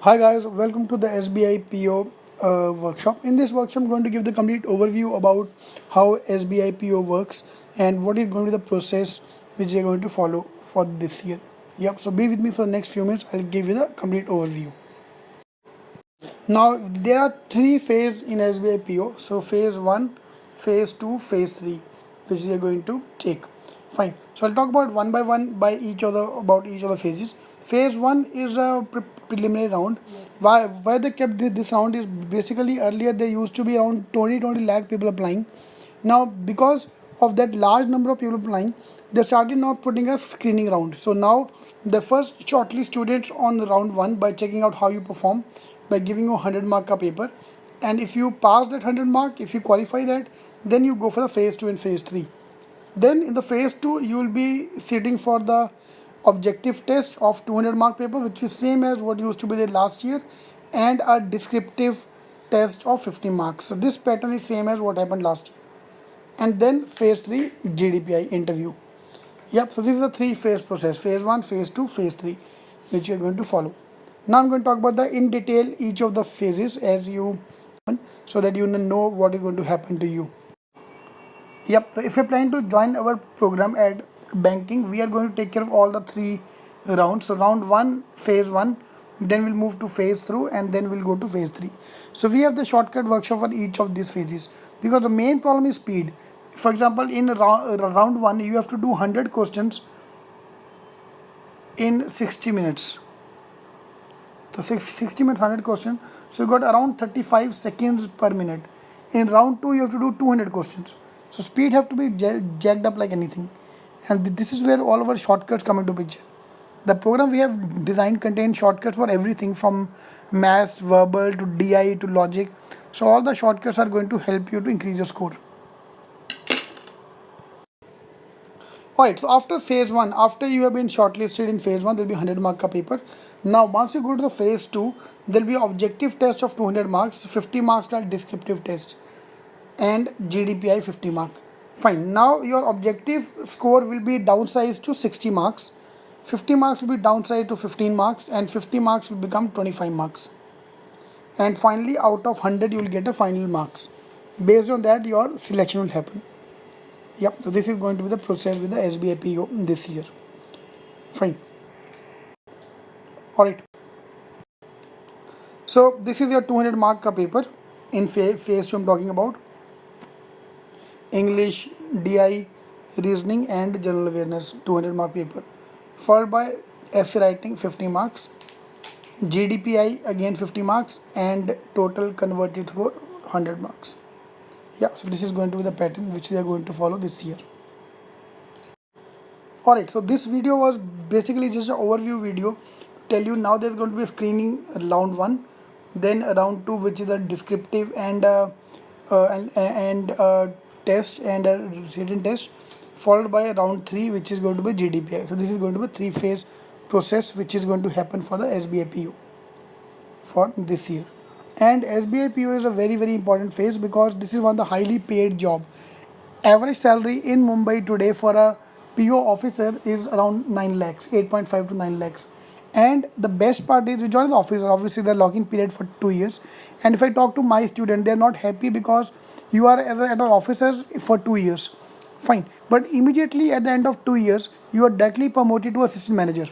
Hi guys, welcome to the SBI PO workshop. In this workshop, I'm going to give the complete overview about how SBI PO works and what is going to be the process which you're going to follow for this year. Yep, so be with me for the next few minutes. I'll give you the complete overview. Now, there are three phases in SBI PO. So, phase 1, phase 2, phase 3, which we are going to take. Fine. So, I'll talk about one by one by each other about each of the phases. Phase 1 is a preliminary round. Why they kept this round is basically earlier there used to be around 20 lakh people applying. Now, because of that large number of people applying, they started now putting a screening round. So now the first shortlist students on round 1 by checking out how you perform by giving you 100 mark a paper, and if you pass that 100 mark, if you qualify that, then you go for the phase 2 and phase 3. Then in the phase 2 you will be sitting for the objective test of 200 mark paper, which is same as what used to be there last year, and a descriptive test of 50 marks. So this pattern is same as what happened last year. And then phase 3 GDPI interview. Yep, so this is the three phase process: phase 1, phase 2, phase 3, which you are going to follow. Now I'm going to talk about the in detail each of the phases as you, so that you know what is going to happen to you. Yep, so if you're planning to join our program at banking, we are going to take care of all the three rounds. So round 1, phase 1, then we'll move to phase 2, and then we'll go to phase 3. So we have the shortcut workshop for each of these phases, because the main problem is speed. For example, in round 1 you have to do 100 questions in 60 minutes. So 60 minutes 100 questions, so you got around 35 seconds per minute. In round 2 you have to do 200 questions, so speed have to be jacked up like anything. And this is where all of our shortcuts come into picture. The program we have designed contains shortcuts for everything from maths, verbal to DI to logic. So all the shortcuts are going to help you to increase your score. Alright, so after phase 1, after you have been shortlisted in phase 1, there will be 100 mark ka paper. Now once you go to the phase 2, there will be objective test of 200 marks, 50 marks ka descriptive test, and GDPI 50 mark. Fine, now your objective score will be downsized to 60 marks, 50 marks will be downsized to 15 marks, and 50 marks will become 25 marks. And finally, out of 100 you will get a final marks. Based on that, your selection will happen. Yep, so this is going to be the process with the SBI PO this year. Fine. Alright. So this is your 200 mark ka paper. In phase 2 I'm talking about English, DI, reasoning and general awareness, 200 mark paper. Followed by essay writing 50 marks, GDPI again 50 marks, and total converted score 100 marks. Yeah, so this is going to be the pattern which they are going to follow this year. Alright, so this video was basically just an overview video to tell you now there's going to be a screening round 1, then round 2, which is a descriptive and test and a written test, followed by round 3, which is going to be GDPI. So this is going to be a 3-phase process which is going to happen for the SBI PO for this year. And SBI PO is a very important phase because this is one of the highly paid job. Average salary in Mumbai today for a PO officer is around 9 lakhs, 8.5 to 9 lakhs. And the best part is you join the officer, obviously the login period for 2 years. And if I talk to my student, they're not happy because you are at an officer for 2 years. Fine. But immediately at the end of 2 years, you are directly promoted to assistant manager.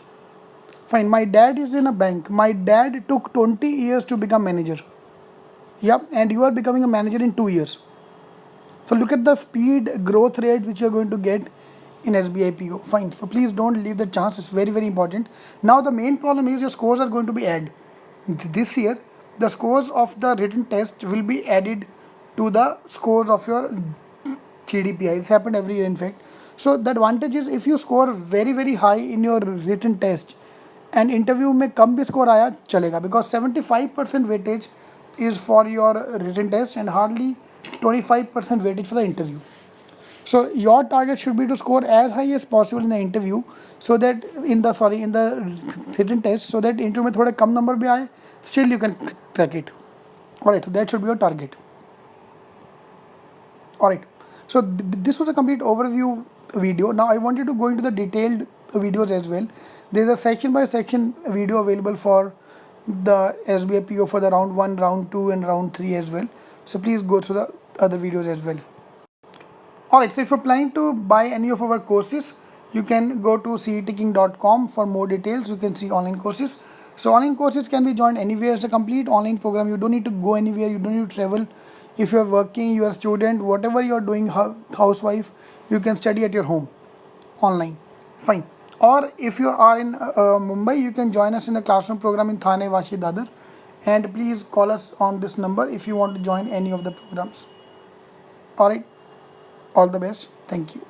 Fine. My dad is in a bank. My dad took 20 years to become manager. Yep. And you are becoming a manager in 2 years. So look at the speed growth rate which you are going to get in SBI PO. Fine. So please don't leave the chance. It's very important. Now the main problem is your scores are going to be added. This year, the scores of the written test will be added to the scores of your GDPI. It's happened every year in fact. So the advantage is if you score very high in your written test and interview में कम भी score आया चलेगा, because 75% weightage is for your written test and hardly 25% weightage for the interview. So your target should be to score as high as possible in the interview, so that in the written test, so that interview में थोड़े कम number भी आए, still you can crack it. Alright, so that should be your target. Alright, so this was a complete overview video. Now I want you to go into the detailed videos as well. There is a section by section video available for the SBI PO for the round 1, round 2 and round 3 as well. So please go through the other videos as well. Alright, so if you're planning to buy any of our courses, you can go to cetking.com for more details. You can see online courses. So online courses can be joined anywhere. It's a complete online program. You don't need to go anywhere. You don't need to travel. If you're working, you're a student, whatever you're doing, housewife, you can study at your home online. Fine. Or if you are in Mumbai, you can join us in the classroom program in Thane, Vashi, Dadar. And please call us on this number if you want to join any of the programs. Alright. All the best. Thank you.